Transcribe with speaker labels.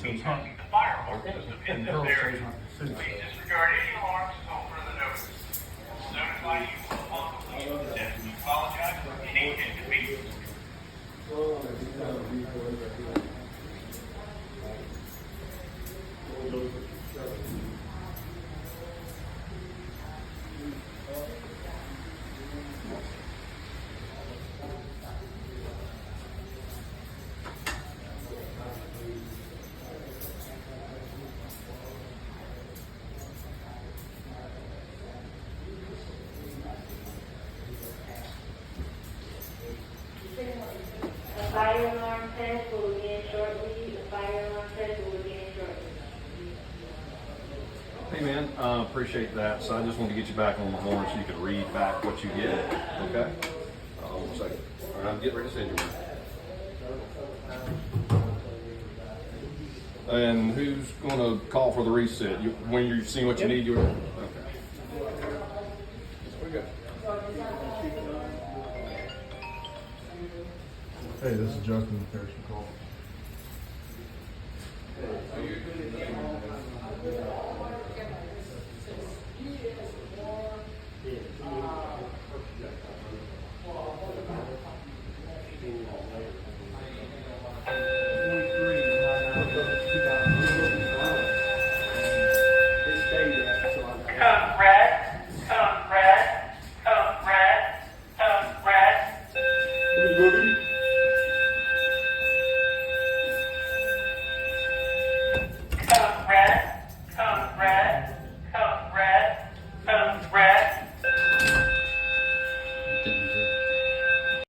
Speaker 1: accessing the fire alarm system in this area. Please disregard any alarms until further notice. We'll notify you upon completion of the test. We apologize for any inconvenience.
Speaker 2: The fire alarm test will begin shortly. The fire alarm test will begin shortly.
Speaker 3: Hey man, appreciate that. So I just wanted to get you back on the horn so you could read back what you get. Okay? 1 second. All right, I'm getting ready to send you one. And who's going to call for the reset? When you see what you need, you. Okay. We go.
Speaker 4: Hey, this is Justin with Harrison Call.